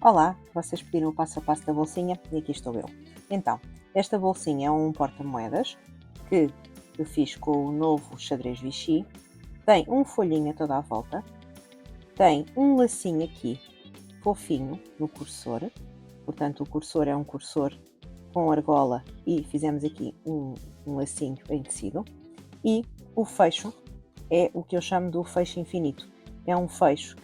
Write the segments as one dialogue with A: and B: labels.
A: Olá, vocês pediram o passo a passo da bolsinha e aqui estou eu. Então, esta bolsinha é um porta-moedas que eu fiz com o novo xadrez Vichy. Tem um folhinho a toda a volta, tem um lacinho aqui fofinho no cursor, portanto o cursor é um cursor com argola e fizemos aqui um lacinho em tecido, e o fecho é o que eu chamo do fecho infinito. É um fecho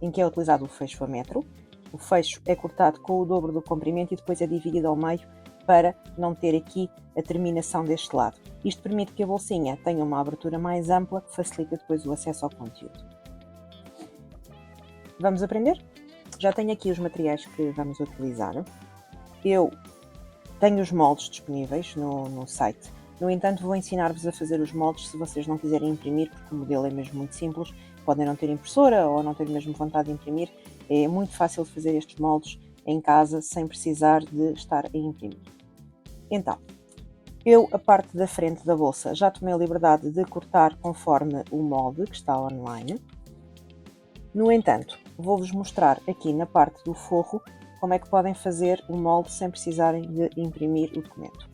A: em que é utilizado o fecho a metro. O fecho é cortado com o dobro do comprimento e depois é dividido ao meio para não ter aqui a terminação deste lado. Isto permite que a bolsinha tenha uma abertura mais ampla que facilita depois o acesso ao conteúdo. Vamos aprender? Já tenho aqui os materiais que vamos utilizar. Eu tenho os moldes disponíveis no site. No entanto, vou ensinar-vos a fazer os moldes se vocês não quiserem imprimir, porque o modelo é mesmo muito simples. Podem não ter impressora ou não ter mesmo vontade de imprimir. É muito fácil de fazer estes moldes em casa sem precisar de estar a imprimir. Então, a parte da frente da bolsa, já tomei a liberdade de cortar conforme o molde que está online. No entanto, vou-vos mostrar aqui na parte do forro como é que podem fazer o molde sem precisarem de imprimir o documento.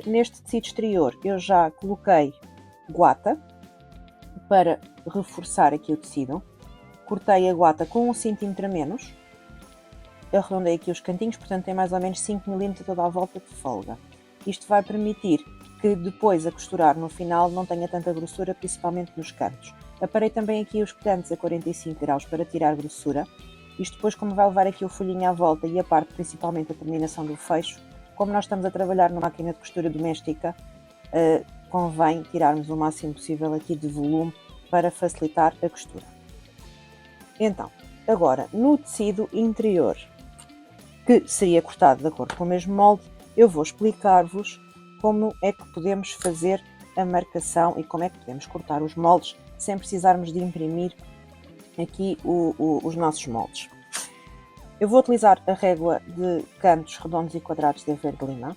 A: Neste tecido exterior eu já coloquei guata para reforçar aqui o tecido. Cortei a guata com 1 cm a menos, arredondei aqui os cantinhos, portanto tem mais ou menos 5 mm toda a volta de folga. Isto vai permitir que depois a costurar no final não tenha tanta grossura, principalmente nos cantos. Aparei também aqui os cantos a 45 graus para tirar grossura. Isto depois, como vai levar aqui o folhinho à volta e a parte, principalmente a terminação do fecho, como nós estamos a trabalhar numa máquina de costura doméstica, convém tirarmos o máximo possível aqui de volume para facilitar a costura. Então, agora no tecido interior, que seria cortado de acordo com o mesmo molde, eu vou explicar-vos como é que podemos fazer a marcação e como é que podemos cortar os moldes sem precisarmos de imprimir aqui os nossos moldes. Eu vou utilizar a régua de cantos redondos e quadrados da Verde Lima.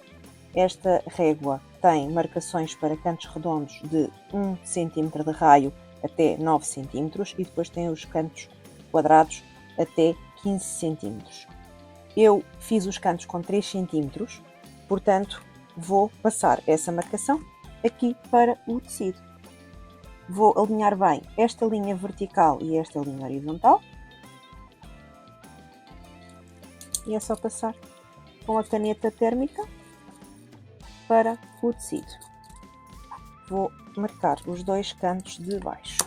A: Esta régua tem marcações para cantos redondos de 1 cm de raio até 9 cm e depois tem os cantos quadrados até 15 cm. Eu fiz os cantos com 3 cm, portanto vou passar essa marcação aqui para o tecido. Vou alinhar bem esta linha vertical e esta linha horizontal. E é só passar com a caneta térmica para o tecido. Vou marcar os dois cantos de baixo.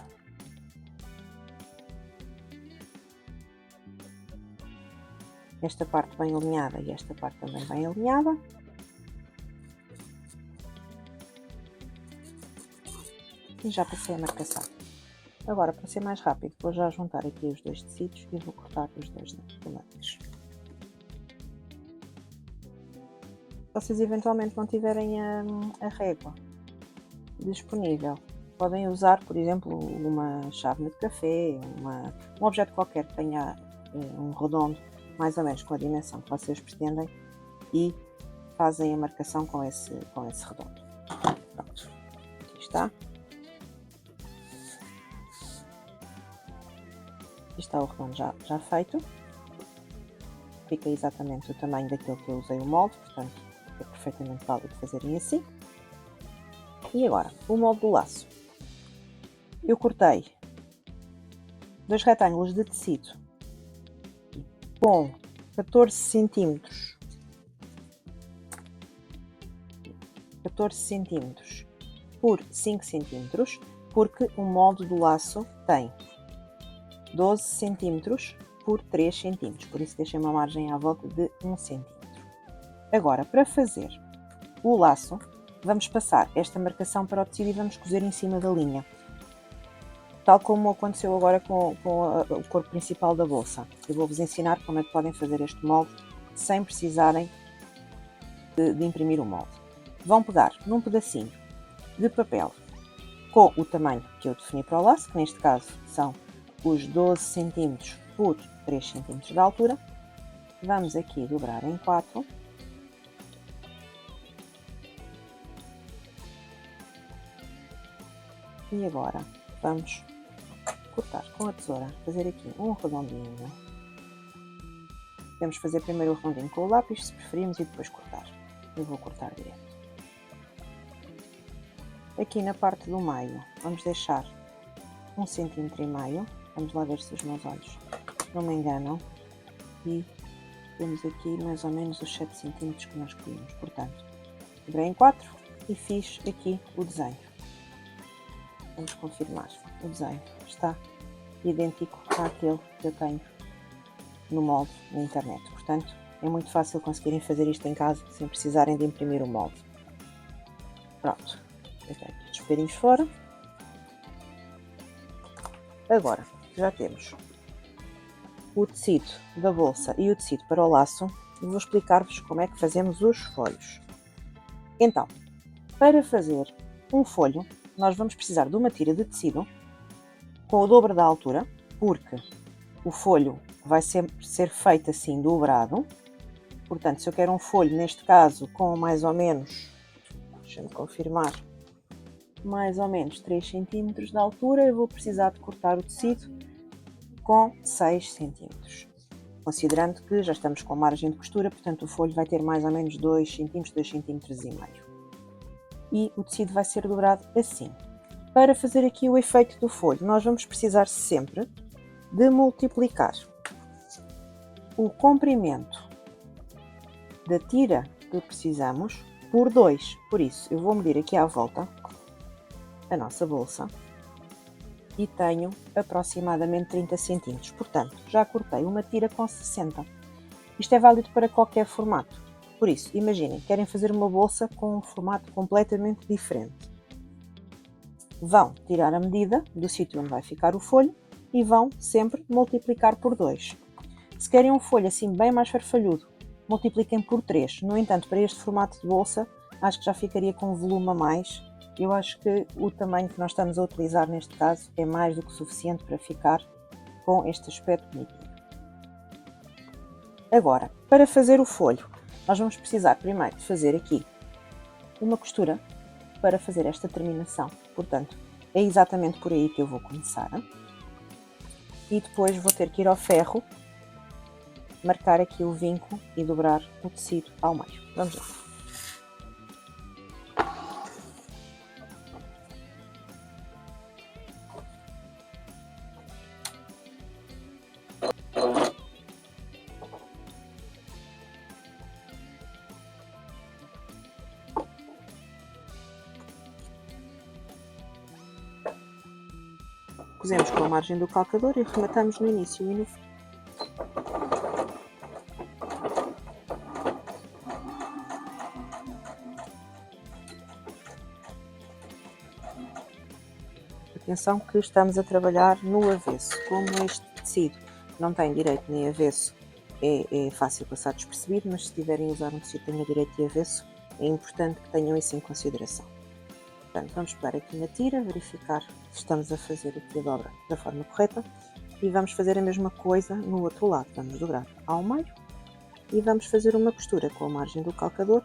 A: Esta parte bem alinhada e esta parte também bem alinhada. E já passei a marcação. Agora, para ser mais rápido, vou já juntar aqui os dois tecidos e vou cortar os dois lados. Se vocês eventualmente não tiverem a régua disponível, podem usar, por exemplo, uma chávena de café, um objeto qualquer que tenha um redondo mais ou menos com a dimensão que vocês pretendem e fazem a marcação com esse redondo. Pronto, aqui está. Aqui está o redondo já feito. Fica exatamente o tamanho daquilo que eu usei o molde, portanto é perfeitamente válido fazerem assim. E agora, o molde do laço. Eu cortei 2 retângulos de tecido com 14 cm por 5 cm, porque o molde do laço tem 12 cm por 3 cm, por isso deixei uma margem à volta de 1 cm. Agora, para fazer o laço, vamos passar esta marcação para o tecido e vamos cozer em cima da linha, tal como aconteceu agora com o corpo principal da bolsa. Eu vou-vos ensinar como é que podem fazer este molde sem precisarem de imprimir o molde. Vão pegar num pedacinho de papel com o tamanho que eu defini para o laço, que neste caso são os 12 cm por 3 cm de altura. Vamos aqui dobrar em 4. E agora vamos cortar com a tesoura, fazer aqui um redondinho Podemos fazer primeiro o rondinho com o lápis, se preferirmos, e depois cortar. Eu vou cortar direto. Aqui na parte do meio, vamos deixar 1,5 cm. Vamos lá ver se os meus olhos não me enganam. E temos aqui mais ou menos os 7 cm que nós queríamos. Portanto, dobrei em 4 e fiz aqui o desenho. Vamos confirmar. O desenho está idêntico àquele que eu tenho no molde na internet. Portanto, é muito fácil conseguirem fazer isto em casa sem precisarem de imprimir o molde. Pronto. Deitar aqui os pelinhos fora. Agora, já temos o tecido da bolsa e o tecido para o laço. E vou explicar-vos como é que fazemos os folhos. Então, para fazer um folho, nós vamos precisar de uma tira de tecido com o dobro da altura, porque o folho vai sempre ser feito assim dobrado. Portanto, se eu quero um folho, neste caso, com mais ou menos, deixa-me confirmar, mais ou menos 3 cm de altura, eu vou precisar de cortar o tecido com 6 cm. Considerando que já estamos com margem de costura, portanto o folho vai ter mais ou menos 2 cm, 2,5 cm. E o tecido vai ser dobrado assim. Para fazer aqui o efeito do folho, nós vamos precisar sempre de multiplicar o comprimento da tira que precisamos por 2. Por isso, eu vou medir aqui à volta a nossa bolsa e tenho aproximadamente 30 cm. Portanto, já cortei uma tira com 60. Isto é válido para qualquer formato. Por isso, imaginem, querem fazer uma bolsa com um formato completamente diferente. Vão tirar a medida do sítio onde vai ficar o folho e vão sempre multiplicar por 2. Se querem um folho assim bem mais farfalhudo, multipliquem por 3. No entanto, para este formato de bolsa, acho que já ficaria com volume a mais. Eu acho que o tamanho que nós estamos a utilizar neste caso é mais do que suficiente para ficar com este aspecto bonito. Agora, para fazer o folho, nós vamos precisar primeiro de fazer aqui uma costura para fazer esta terminação. Portanto, é exatamente por aí que eu vou começar. E depois vou ter que ir ao ferro, marcar aqui o vinco e dobrar o tecido ao meio. Vamos lá. Cosemos com a margem do calcador e rematamos no início e no fim. Atenção que estamos a trabalhar no avesso. Como este tecido não tem direito nem avesso, é fácil passar despercebido, mas se estiverem a usar um tecido que tenha direito e avesso, é importante que tenham isso em consideração. Portanto, vamos pegar aqui na tira, verificar se estamos a fazer aqui a dobra da forma correta e vamos fazer a mesma coisa no outro lado. Vamos dobrar ao meio e vamos fazer uma costura com a margem do calcador,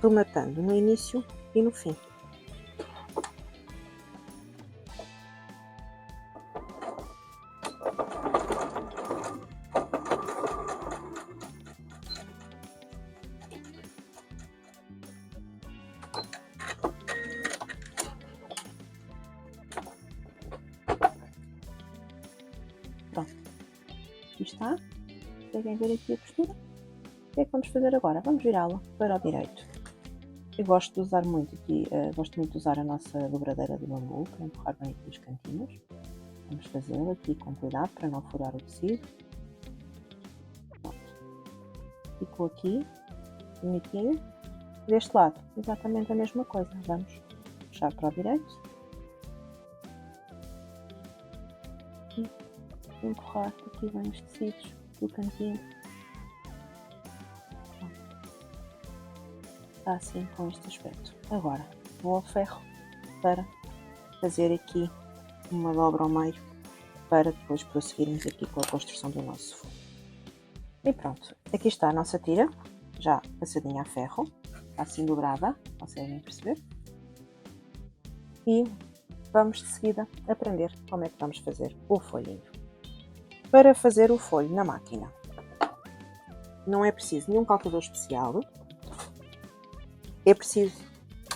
A: rematando no início e no fim. Pronto, aqui está. Conseguem ver aqui a costura? O que é que vamos fazer agora? Vamos virá-la para o direito. Eu gosto de usar muito aqui, gosto muito de usar a nossa dobradeira de bambu para empurrar bem aqui os cantinhos. Vamos fazê-la aqui com cuidado para não furar o tecido. Pronto. Ficou aqui, bonitinho. Deste lado, exatamente a mesma coisa. Vamos puxar para o direito. E empurrar aqui bem os tecidos do cantinho. Está assim com este aspecto. Agora vou ao ferro para fazer aqui uma dobra ao meio para depois prosseguirmos aqui com a construção do nosso folho. E pronto, aqui está a nossa tira já passadinha a ferro, está assim dobrada, conseguem perceber? E vamos de seguida aprender como é que vamos fazer o folhinho. Para fazer o folho na máquina, não é preciso nenhum calcador especial. É preciso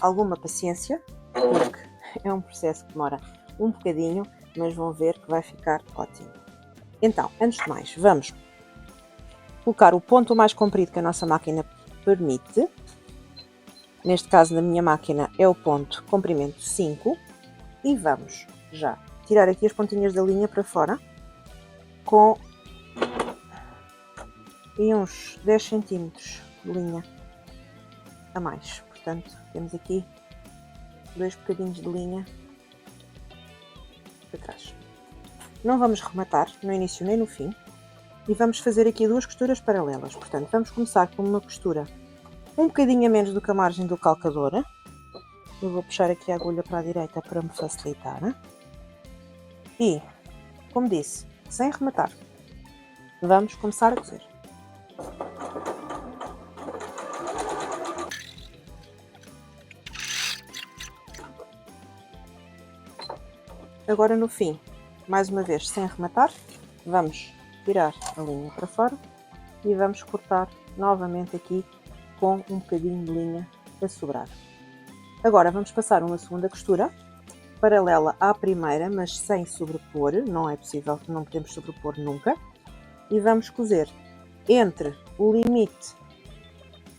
A: alguma paciência, porque é um processo que demora um bocadinho, mas vão ver que vai ficar ótimo. Então, antes de mais, vamos colocar o ponto mais comprido que a nossa máquina permite. Neste caso, na minha máquina, é o ponto comprimento 5. E vamos já tirar aqui as pontinhas da linha para fora com uns 10 cm de linha a mais. Portanto, temos aqui 2 bocadinhos de linha para trás. Não vamos rematar no início nem no fim. E vamos fazer aqui 2 costuras paralelas. Portanto, vamos começar com uma costura um bocadinho a menos do que a margem do calcador. Eu vou puxar aqui a agulha para a direita para me facilitar. E, como disse, sem rematar, vamos começar a cozer. Agora no fim, mais uma vez sem rematar, vamos tirar a linha para fora e vamos cortar novamente aqui com um bocadinho de linha a sobrar. Agora vamos passar uma segunda costura paralela à primeira, mas sem sobrepor, não é possível, não podemos sobrepor nunca, e vamos cozer entre o limite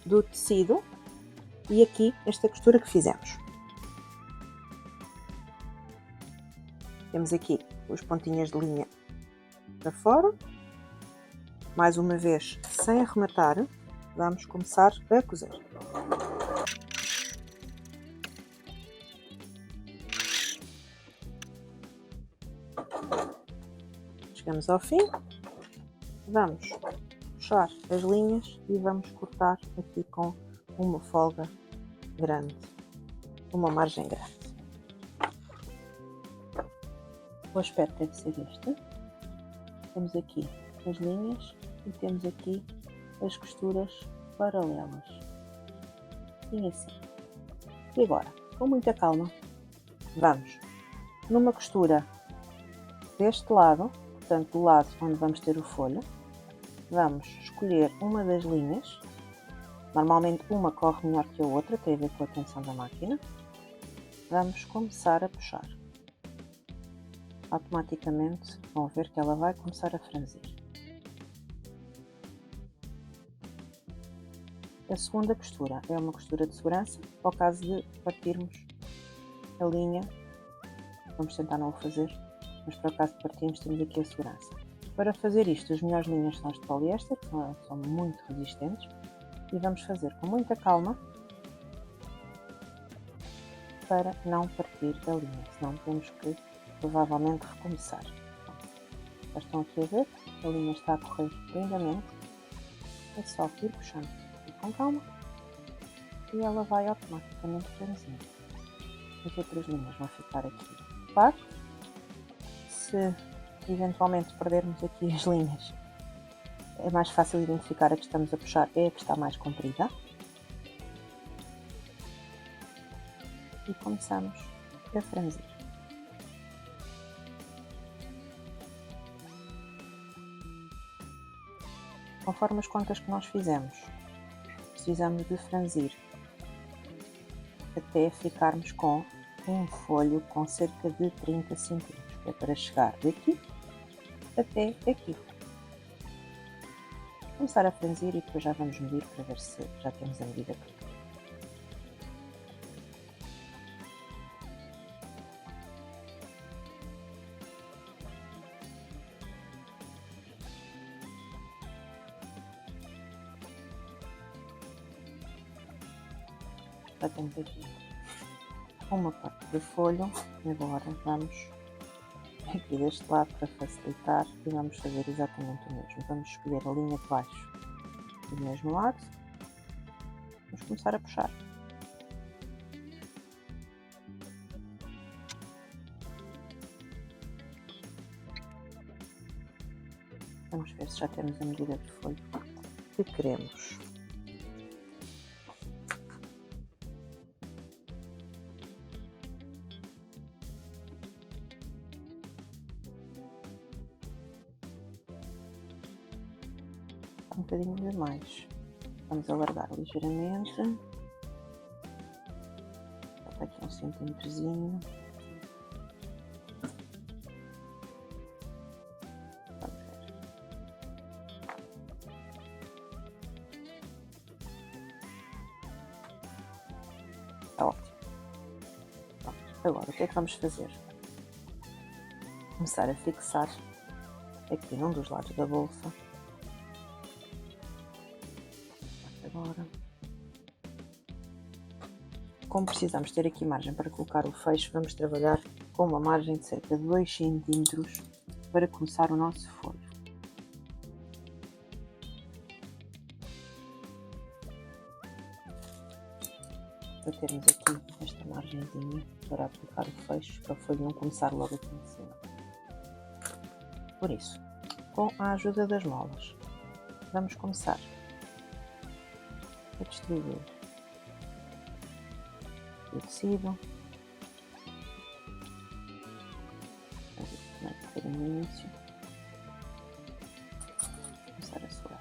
A: do tecido e aqui esta costura que fizemos. Temos aqui os pontinhas de linha para fora. Mais uma vez, sem arrematar, vamos começar a cozer. Chegamos ao fim. Vamos puxar as linhas e vamos cortar aqui com uma folga grande, uma margem grande. O aspecto deve ser este. Temos aqui as linhas e temos aqui as costuras paralelas. E assim. E agora, com muita calma, vamos numa costura deste lado, portanto do lado onde vamos ter o folho, vamos escolher uma das linhas. Normalmente uma corre melhor que a outra, tem a ver com a tensão da máquina. Vamos começar a puxar. Automaticamente vão ver que ela vai começar a franzir. A segunda costura é uma costura de segurança, ao caso de partirmos a linha, vamos tentar não o fazer, mas para o caso de partirmos temos aqui a segurança. Para fazer isto, as melhores linhas são as de poliéster, que são muito resistentes, e vamos fazer com muita calma para não partir a linha, senão temos que provavelmente recomeçar. Já estão aqui a ver, a linha está a correr lindamente, é só ir puxando e com calma e ela vai automaticamente franzindo. As outras linhas vão ficar aqui a par. Se eventualmente perdermos aqui as linhas, é mais fácil identificar a que estamos a puxar, é a que está mais comprida. E começamos a franzir. Conforme as contas que nós fizemos, precisamos de franzir até ficarmos com um folho com cerca de 30 cm, que é para chegar daqui até aqui. Começar a franzir e depois já vamos medir para ver se já temos a medida correta. Já temos aqui uma parte do folho. Agora vamos aqui deste lado para facilitar e vamos fazer exatamente o mesmo. Vamos escolher a linha de baixo do mesmo lado. Vamos começar a puxar. Vamos ver se já temos a medida de folho que queremos. um bocadinho de mais. Vamos alargar ligeiramente. Até aqui 1 centímetrozinho. Vamos ver. Está ótimo. Pronto. Agora, o que é que vamos fazer? Começar a fixar aqui num dos lados da bolsa. Agora, como precisamos ter aqui margem para colocar o fecho, vamos trabalhar com uma margem de cerca de 2 centímetros para começar o nosso folho. Para termos aqui esta margenzinha para aplicar o fecho, para o folho não começar logo aqui em cima. Por isso, com a ajuda das molas, vamos começar a distribuir o tecido. Vamos fazer no início. Começar a segurar.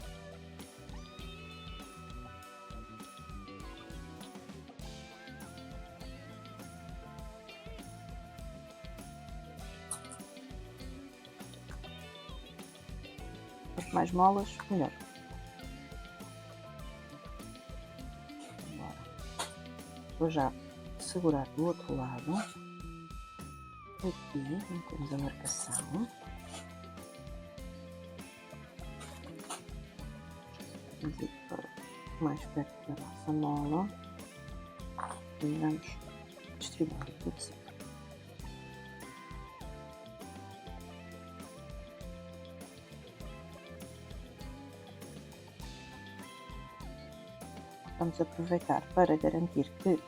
A: Quanto mais molas, melhor. Vou já segurar do outro lado. Aqui, temos a marcação. Vamos ir para mais perto da nossa mola. E vamos distribuir o tecido. Vamos aproveitar para garantir que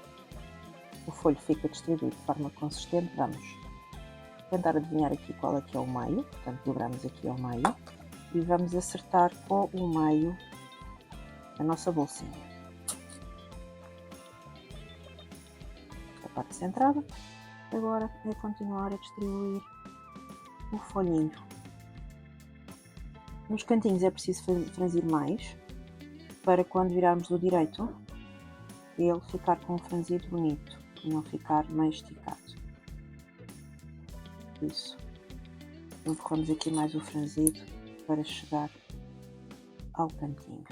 A: o folho fica distribuído de forma consistente. Vamos tentar adivinhar aqui qual é que é o meio, portanto dobramos aqui ao meio e vamos acertar com o meio a nossa bolsinha. A parte centrada. Agora é continuar a distribuir o folhinho. Nos cantinhos é preciso franzir mais, para quando virarmos do direito, ele ficar com um franzido bonito e não ficar meio esticado. Isso. Empurramos aqui mais o franzido para chegar ao cantinho.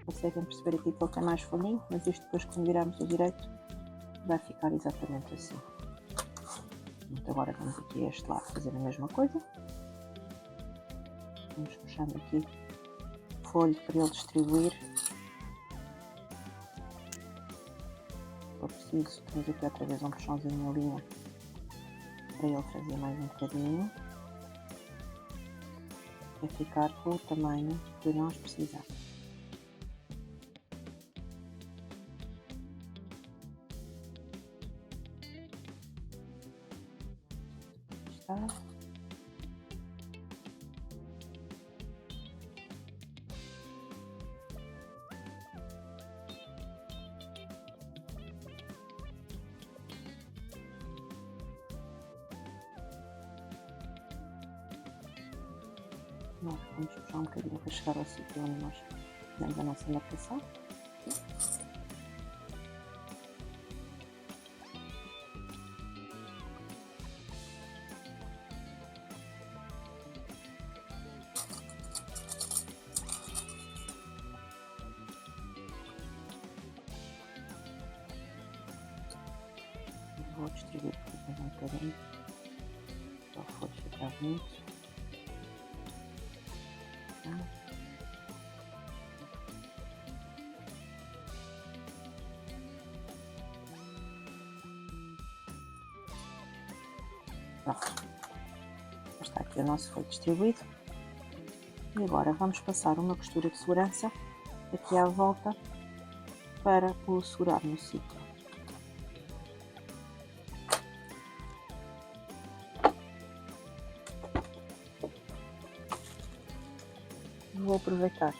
A: Conseguem perceber aqui que ele tem mais folhinho, mas isto depois quando virarmos o direito vai ficar exatamente assim. Então agora vamos aqui a este lado fazer a mesma coisa. Vamos puxando aqui o folho para ele distribuir. Se for preciso, temos aqui outra vez um puxãozinho na linha para ele trazer mais um bocadinho. Para ficar com o tamanho que nós precisamos. Nós vamos puxar um bocadinho para chegar ao sítio onde nós temos a nossa marcação. Vou distribuir aqui um bocadinho para o folho ficar bonito. Pronto. Está aqui o nosso folho distribuído. E agora vamos passar uma costura de segurança aqui à volta para o segurar no sítio. Vou aproveitar,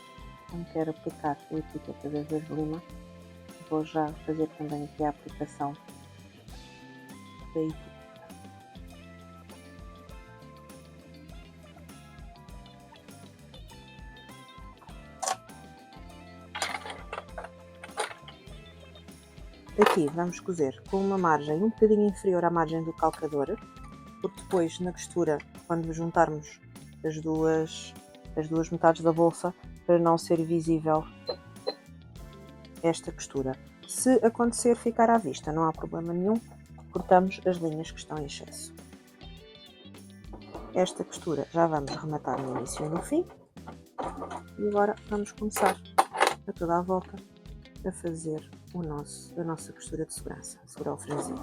A: como quero aplicar a etiqueta da Vaselina, vou já fazer também aqui a aplicação da etiqueta. Aqui vamos cozer com uma margem um bocadinho inferior à margem do calcador, porque depois na costura, quando juntarmos as duas metades da bolsa, para não ser visível esta costura. Se acontecer ficar à vista, não há problema nenhum, cortamos as linhas que estão em excesso. Esta costura já vamos rematar no início e no fim. E agora vamos começar a toda a volta a fazer a nossa costura de segurança, segurar o franzido.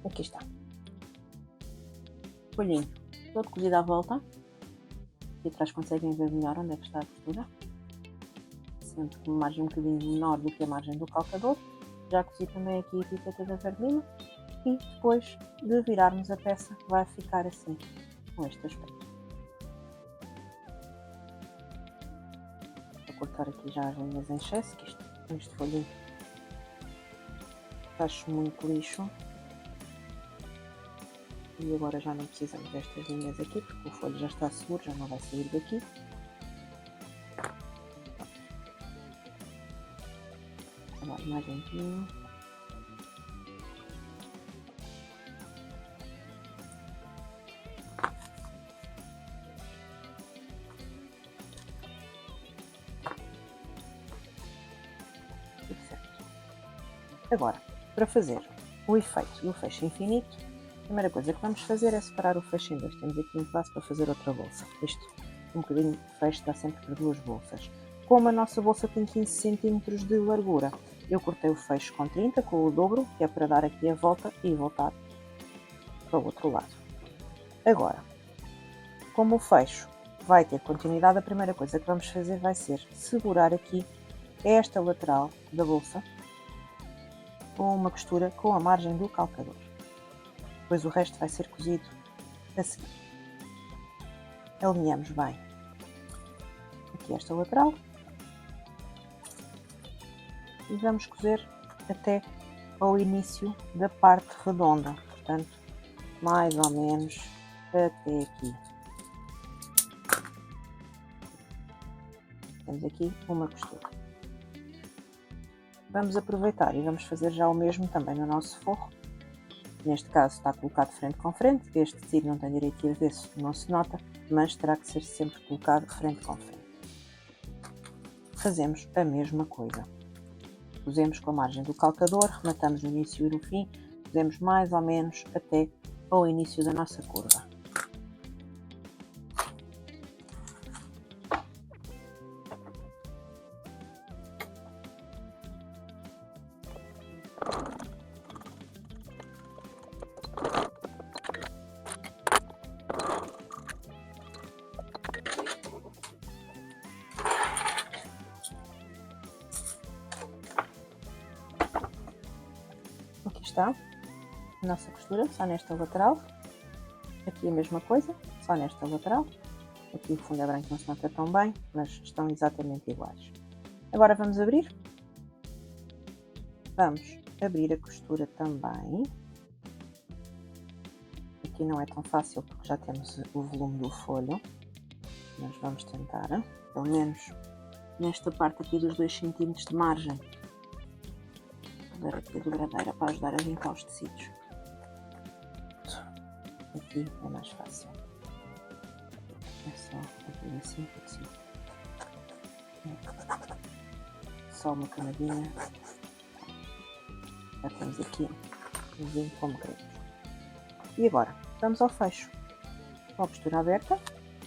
A: Aqui está. Folhinho todo cozido à volta. Aqui atrás conseguem ver melhor onde é que está a costura. Sempre com uma margem um bocadinho menor do que a margem do calcador. Já cozi também aqui a etiqueta da vermelha. E depois de virarmos a peça vai ficar assim, com este aspecto. Vou cortar aqui já as linhas em excesso, que este folhinho faz muito lixo. E agora já não precisamos destas linhas aqui, porque o folho já está seguro, já não vai sair daqui. Agora mais lentinho. Tudo certo. Agora, para fazer o efeito do fecho infinito, a primeira coisa que vamos fazer é separar o fecho em dois. Temos aqui um pedaço para fazer outra bolsa. Isto, um bocadinho de fecho, dá sempre para duas bolsas. Como a nossa bolsa tem 15 cm de largura, eu cortei o fecho com 30, com o dobro, que é para dar aqui a volta e voltar para o outro lado. Agora, como o fecho vai ter continuidade, a primeira coisa que vamos fazer vai ser segurar aqui esta lateral da bolsa com uma costura com a margem do calcador. Depois o resto vai ser cozido a seguir. Alinhamos bem aqui esta lateral e vamos cozer até ao início da parte redonda, portanto, mais ou menos até aqui. Temos aqui uma costura. Vamos aproveitar e vamos fazer já o mesmo também no nosso forro. Neste caso está colocado frente com frente, este tecido não tem direito de avesso, não se nota, mas terá que ser sempre colocado frente com frente. Fazemos a mesma coisa. Cosemos com a margem do calcador, rematamos no início e no fim, cosemos mais ou menos até ao início da nossa curva. Aqui está a nossa costura, só nesta lateral. Aqui a mesma coisa, só nesta lateral. Aqui o fundo é branco, não se nota tão bem, mas estão exatamente iguais. Agora vamos abrir. Vamos abrir a costura também. Aqui não é tão fácil porque já temos o volume do folho, mas vamos tentar, pelo menos nesta parte aqui dos 2 cm de margem, dar aqui a dobradeira para ajudar a limpar os tecidos. Aqui é mais fácil, é só abrir assim o tecido, só uma camadinha, já temos aqui o vinho como queremos. E agora vamos ao fecho, com a costura aberta,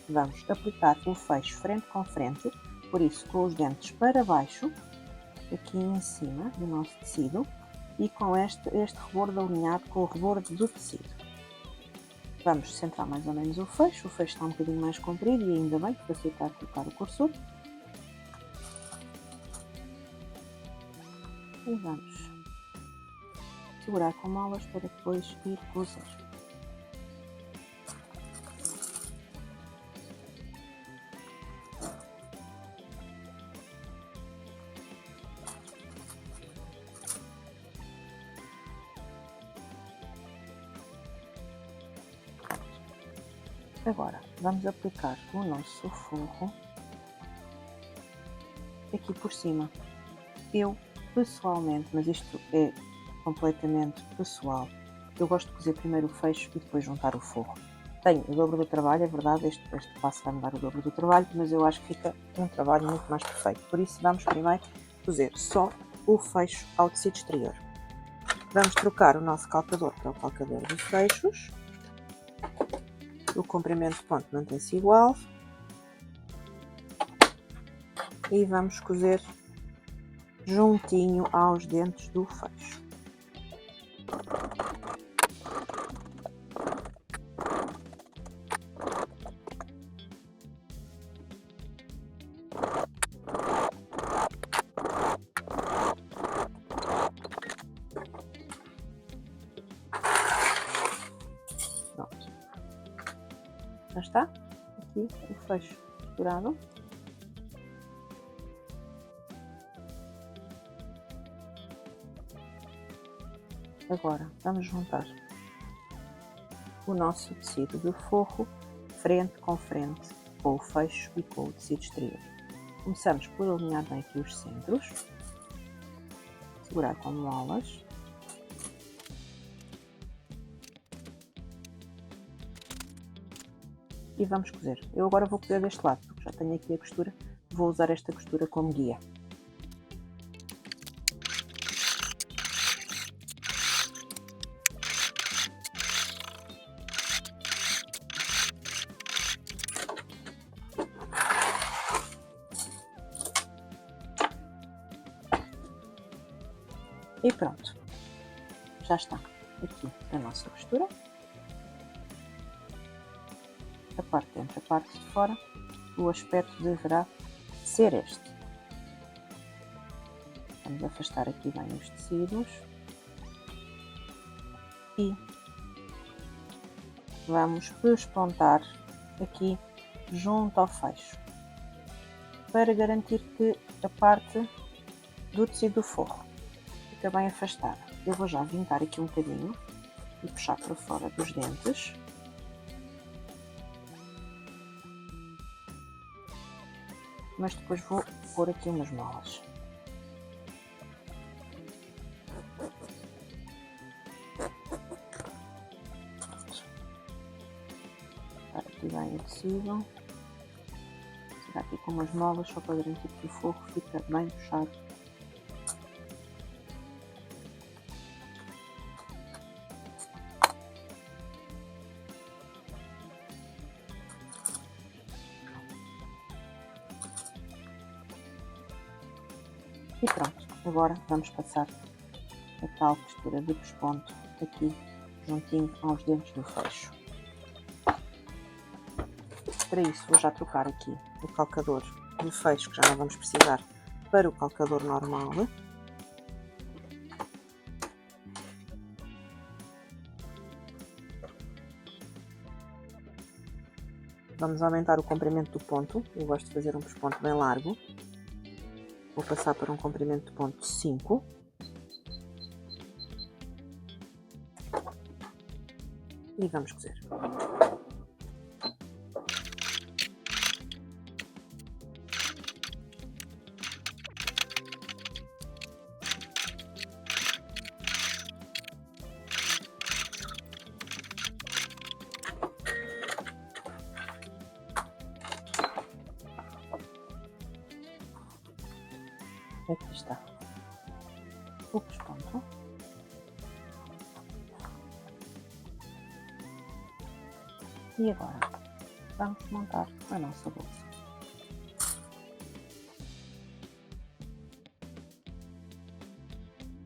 A: vamos aplicar o fecho frente com frente, por isso com os dentes para baixo, aqui em cima do nosso tecido, e com este rebordo alinhado com o rebordo do tecido. Vamos centrar mais ou menos o fecho está um bocadinho mais comprido e ainda bem, que facilita colocar o cursor. E vamos segurar com molas para depois ir cozer. Agora vamos aplicar o nosso forro aqui por cima. Eu pessoalmente, mas isto é completamente pessoal, eu gosto de cozer primeiro o fecho e depois juntar o forro. Tenho o dobro do trabalho, é verdade, este passo vai me dar o dobro do trabalho, mas eu acho que fica um trabalho muito mais perfeito. Por isso vamos primeiro cozer só o fecho ao tecido exterior. Vamos trocar o nosso calcador para o calcador de fechos. O comprimento de ponto mantém-se igual. E vamos cozer juntinho aos dentes do fecho. Pronto. Já está? Aqui o fecho costurado. Agora vamos juntar o nosso tecido de forro frente com frente com o fecho e com o tecido exterior. Começamos por alinhar bem aqui os centros, segurar com molas e vamos cozer. Eu agora vou cozer deste lado, porque já tenho aqui a costura, vou usar esta costura como guia. E pronto, já está aqui a nossa costura, a parte de dentro, a parte de fora, o aspecto deverá ser este. Vamos afastar aqui bem os tecidos e vamos pespontar aqui junto ao fecho, para garantir que a parte do tecido do forro fica bem afastada. Eu vou já vincar aqui um bocadinho e puxar para fora dos dentes. Mas depois vou pôr aqui umas molas. Dar aqui bem o tecido. Tirar aqui com umas molas só para garantir que o forro fica bem puxado. E pronto, agora vamos passar a tal costura de pesponto aqui juntinho aos dentes do fecho. Para isso vou já trocar aqui o calcador de fecho, que já não vamos precisar, para o calcador normal. Vamos aumentar o comprimento do ponto, eu gosto de fazer um pesponto bem largo. Vou passar para um comprimento de ponto 5. E vamos cozer. Aqui está o pesponto. E agora vamos montar a nossa bolsa.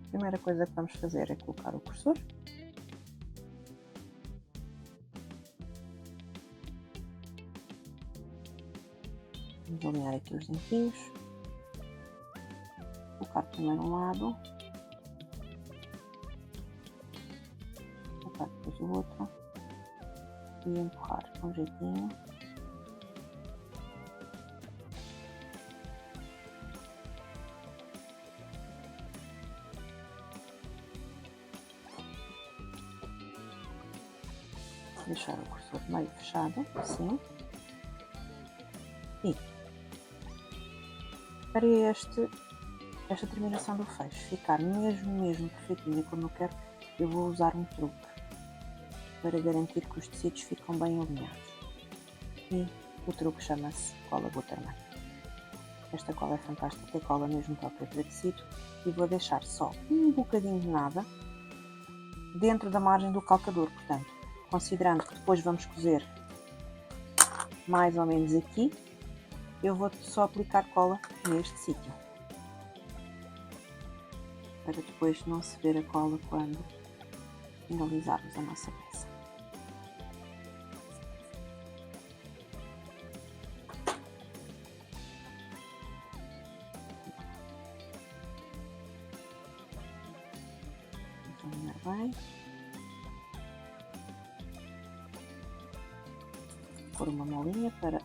A: A primeira coisa que vamos fazer é colocar o cursor. Vamos alinhar aqui os dentinhos. Colocar primeiro um lado. Colocar depois o outro. E empurrar com jeitinho. Deixar o cursor meio fechado, assim. E para esta terminação do fecho ficar mesmo perfeitinha como eu quero, eu vou usar um truque para garantir que os tecidos ficam bem alinhados. E o truque chama-se cola Butterman. Esta cola é fantástica, é cola mesmo própria para tecido, e vou deixar só um bocadinho de nada dentro da margem do calcador, portanto, considerando que depois vamos cozer mais ou menos aqui, eu vou só aplicar cola neste sítio, para depois não se ver a cola quando finalizarmos a nossa peça. Vamos alinhar bem. Pôr uma molinha para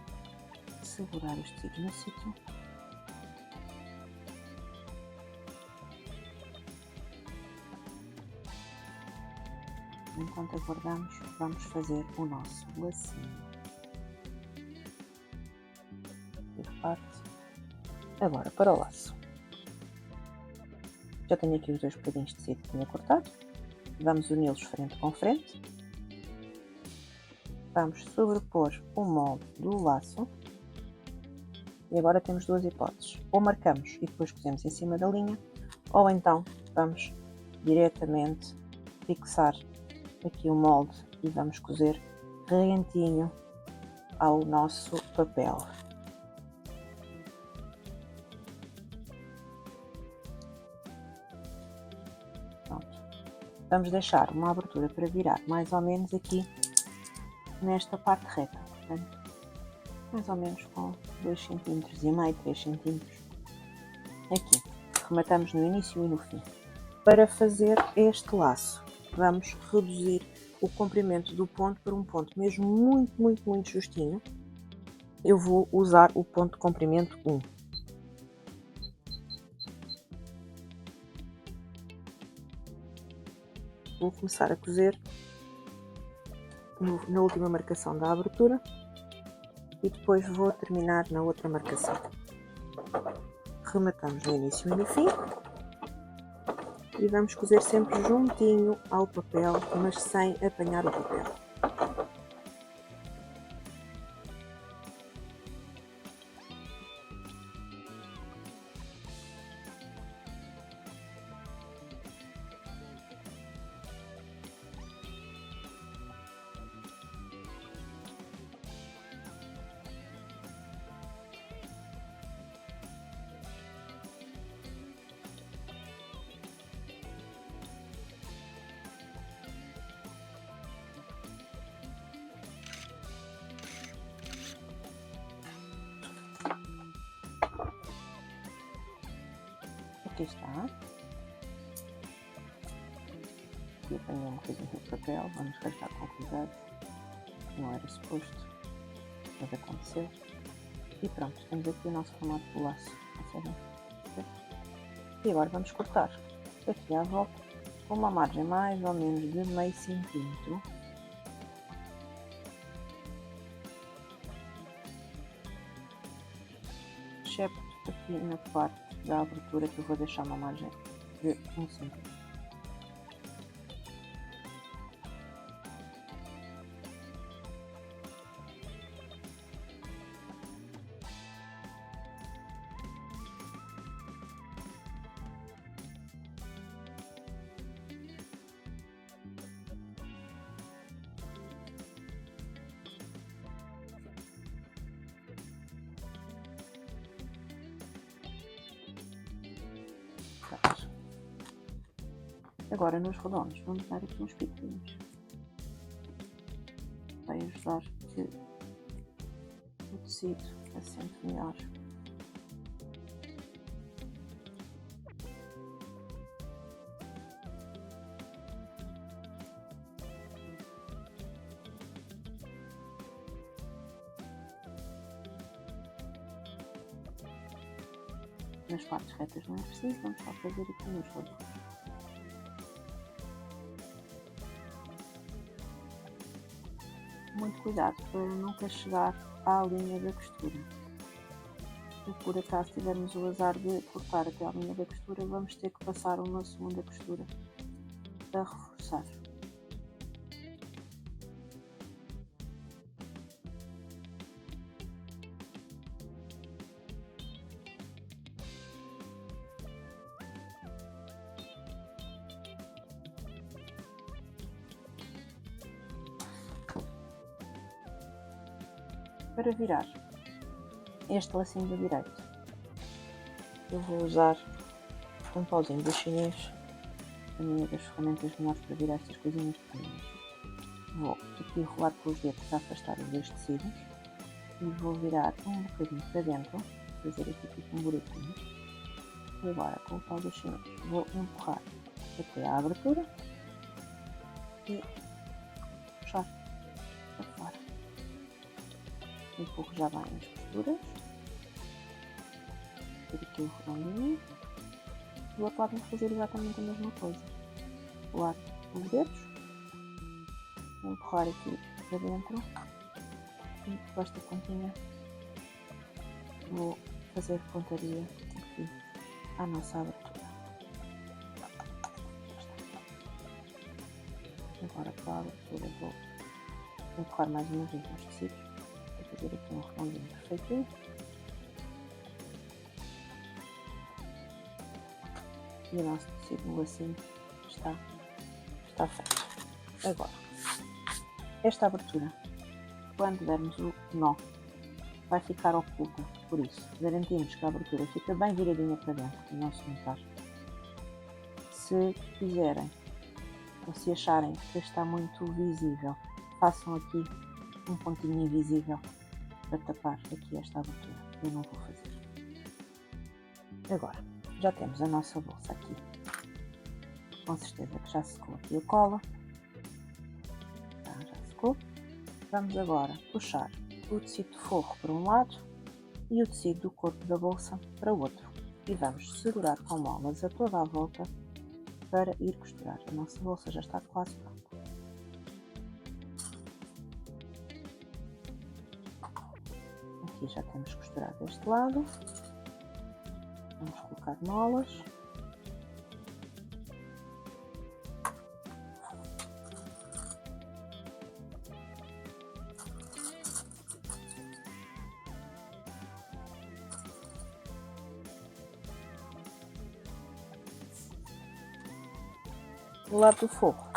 A: segurar os tecidos no sítio. Enquanto aguardamos, vamos fazer o nosso lacinho. De parte. Agora para o laço. Já tenho aqui os dois bocadinhos de tecido que tinha cortado. Vamos uni-los frente com frente. Vamos sobrepor o molde do laço. E agora temos duas hipóteses. Ou marcamos e depois cosemos em cima da linha, ou então vamos diretamente fixar aqui o molde e vamos cozer rentinho ao nosso papel. Pronto. Vamos deixar uma abertura para virar mais ou menos aqui nesta parte reta, portanto, mais ou menos com 2,5 cm, 3 cm. Aqui, rematamos no início e no fim. Para fazer este laço, vamos reduzir o comprimento do ponto para um ponto mesmo muito justinho. Eu vou usar o ponto de comprimento 1. Vou começar a cozer na última marcação da abertura e depois vou terminar na outra marcação. Rematamos no início e no fim e vamos cozer sempre juntinho ao papel, mas sem apanhar o papel. Aqui está. E apanhei um bocadinho de papel, vamos rasgar com cuidado, não era suposto, mas aconteceu. E pronto, temos aqui o nosso formato do laço. E agora vamos cortar aqui à volta com uma margem mais ou menos de meio centímetro. Excepto aqui na parte da abertura, que eu vou deixar uma margem de 1 centímetro. perfeito. Agora nos redondos vamos dar aqui uns piquinhos. Vai ajudar que o tecido assente melhor. Nas partes retas não é preciso, vamos só fazer aqui nos redondos. Muito cuidado para nunca chegar à linha da costura. Se por acaso tivermos o azar de cortar até à linha da costura, vamos ter que passar uma segunda costura para reforçar. Para virar este lacinho do direito, eu vou usar um pauzinho do chinês, a minha das ferramentas melhores para virar estas coisinhas pequenas. Vou aqui rolar com os dedos para afastar os dois tecidos e vou virar um bocadinho para dentro, fazer aqui tipo um buraquinho. E agora com o pau do chinês vou empurrar até à abertura e puxar para fora. Empurro já bem as costuras, fazer aqui o redondinho. Do outro lado vou fazer exatamente a mesma coisa. Rolar os dedos, empurrar aqui para dentro e com esta pontinha vou fazer pontaria aqui à nossa abertura. Agora para a abertura vou empurrar mais uma vez nos tecidos para fazer aqui um redondinho perfeitinho. E o nosso tecido no lacinho está feito. Agora, esta abertura, quando dermos o nó, vai ficar oculta, por isso garantimos que a abertura fica bem viradinha para dentro e não se notar. Se quiserem, ou se acharem que está muito visível, façam aqui um pontinho invisível para tapar aqui esta abertura. Eu não vou fazer. Agora, já temos a nossa bolsa aqui. Com certeza que já secou aqui a cola. Já secou. Vamos agora puxar o tecido de forro para um lado e o tecido do corpo da bolsa para o outro. E vamos segurar com molas a toda a volta para ir costurar. A nossa bolsa já está quase pronta. Aqui já temos costurado deste lado. Vamos colocar molas. Do lado do forro,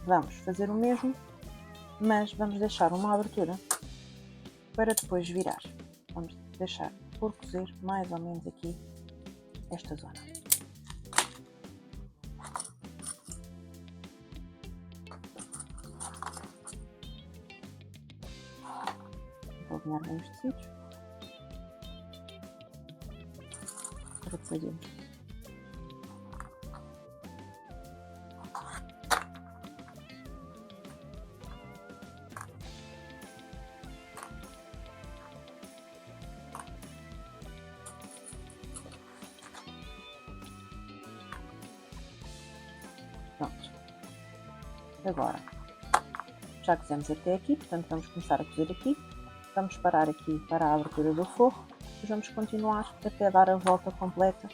A: vamos fazer o mesmo, mas vamos deixar uma abertura para depois virar. Vamos deixar por cozer mais ou menos aqui esta zona. Vou alinhar bem os tecidos para depois irmos. Pronto. Agora, já cozemos até aqui, portanto vamos começar a cozer aqui. Vamos parar aqui para a abertura do forro e vamos continuar até dar a volta completa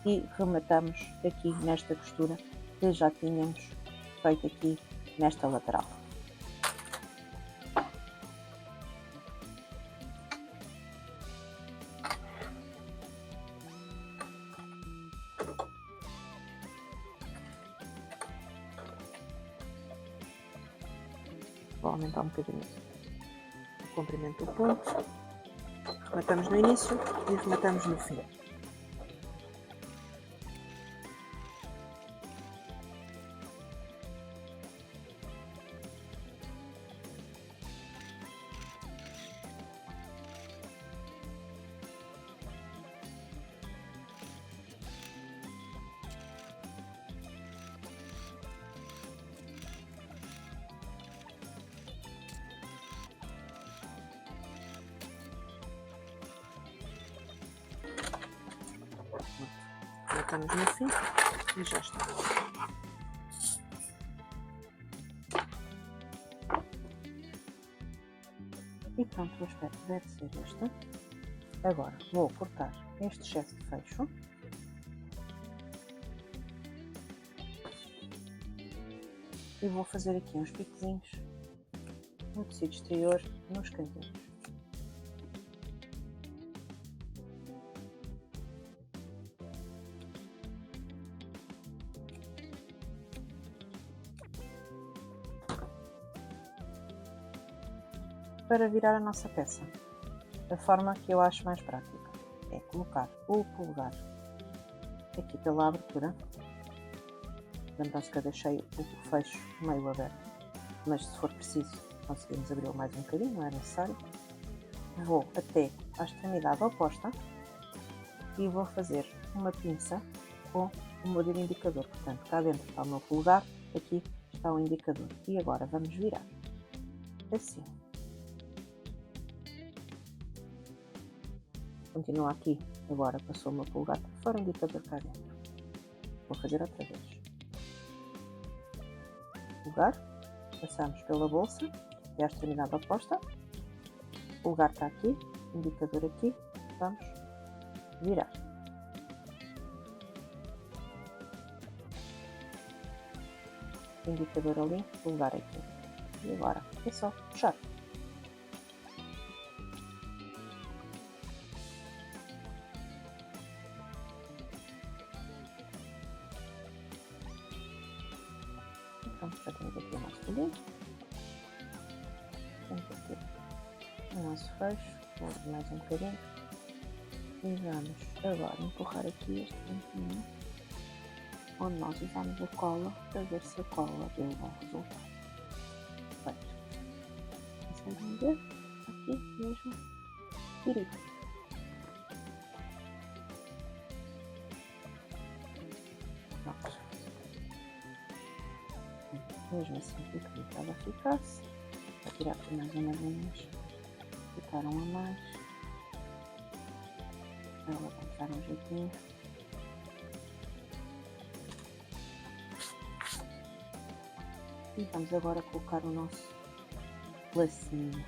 A: e rematamos aqui nesta costura que já tínhamos feito aqui nesta lateral. Vou aumentar um bocadinho o comprimento do ponto. Rematamos no início e rematamos no fim. estamos no fim e já está. E pronto, o aspecto deve ser este. Agora vou cortar este excesso de fecho. E vou fazer aqui uns piquezinhos no tecido exterior, nos cantinhos. Para virar a nossa peça, a forma que eu acho mais prática é colocar o polegar aqui pela abertura. Lembrando-se que eu deixei o fecho meio aberto, mas se for preciso conseguimos abri-lo mais um bocadinho, não é necessário. Vou até à extremidade oposta e vou fazer uma pinça com o meu dedo indicador. Portanto, cá dentro está o meu polegar, aqui está o indicador. E agora vamos virar assim. Continua aqui, agora passou o meu polegar para fora, o indicador cá dentro. Vou fazer outra vez. Polegar, passamos pela bolsa, e à extremidade oposta. O polegar está aqui, indicador aqui, vamos virar. Indicador ali, polegar aqui. E agora é só puxar. Pronto, já temos aqui o nosso pulinho. Temos aqui o nosso fecho, vou mais um bocadinho. E vamos agora empurrar aqui este cantinho onde nós usamos a cola para ver se a cola deu um bom resultado. Feito. Conseguem ver? Aqui mesmo, direito. Pronto. Mesmo assim, o que estava a ficar-se. Vou tirar aqui mais umas linhas. Ficaram a mais. Agora vou dar um jeitinho. E vamos agora colocar o nosso lacinho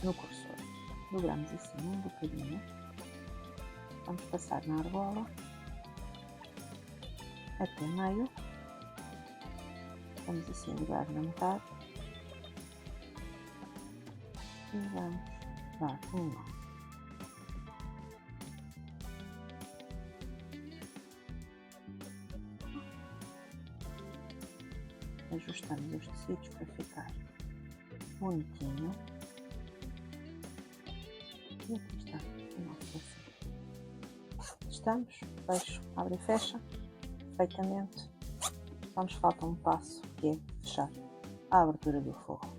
A: no cursor. Dobramos assim um bocadinho. Vamos passar na argola até meio. Vamos assim dobrar na metade. E vamos dar um nó. Ajustamos os tecidos para ficar bonitinho. E aqui está o nosso lacinho. Estamos, fecho, abre e fecha, perfeitamente. Só nos falta um passo, que é fechar a abertura do forro.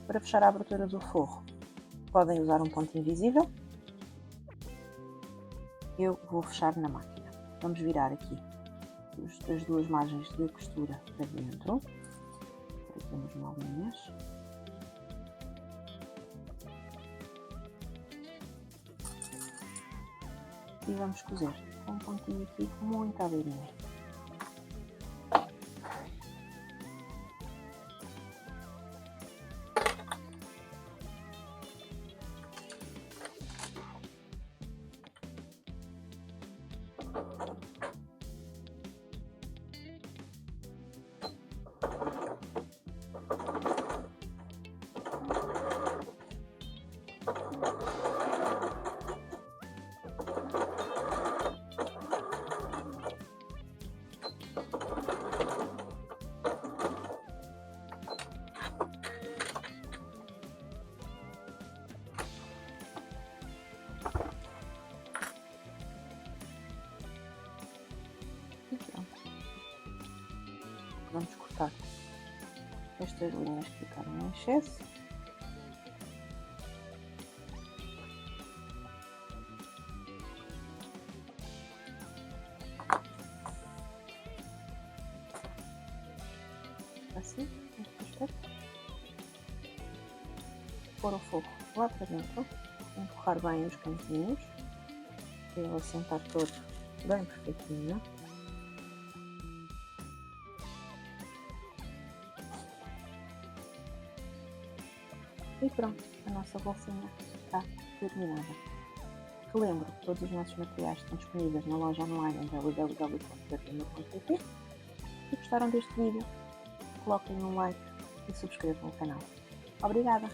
A: Para fechar a abertura do forro, podem usar um ponto invisível. Eu vou fechar na máquina. Vamos virar aqui as duas margens de costura para dentro. Por aqui umas molinhas. E vamos cozer com um pontinho aqui muito à beirinha. E pronto. Vamos cortar estas linhas que ficaram em excesso. Assim, neste aspecto. Pôr o forro lá para dentro, empurrar bem os cantinhos, para ele assentar todo bem perfeitinho. E pronto, a nossa bolsinha está terminada. Relembro que todos os nossos materiais estão disponíveis na loja online em www.gatema.pt. Se gostaram deste vídeo, coloquem um like e subscrevam o canal. Obrigada!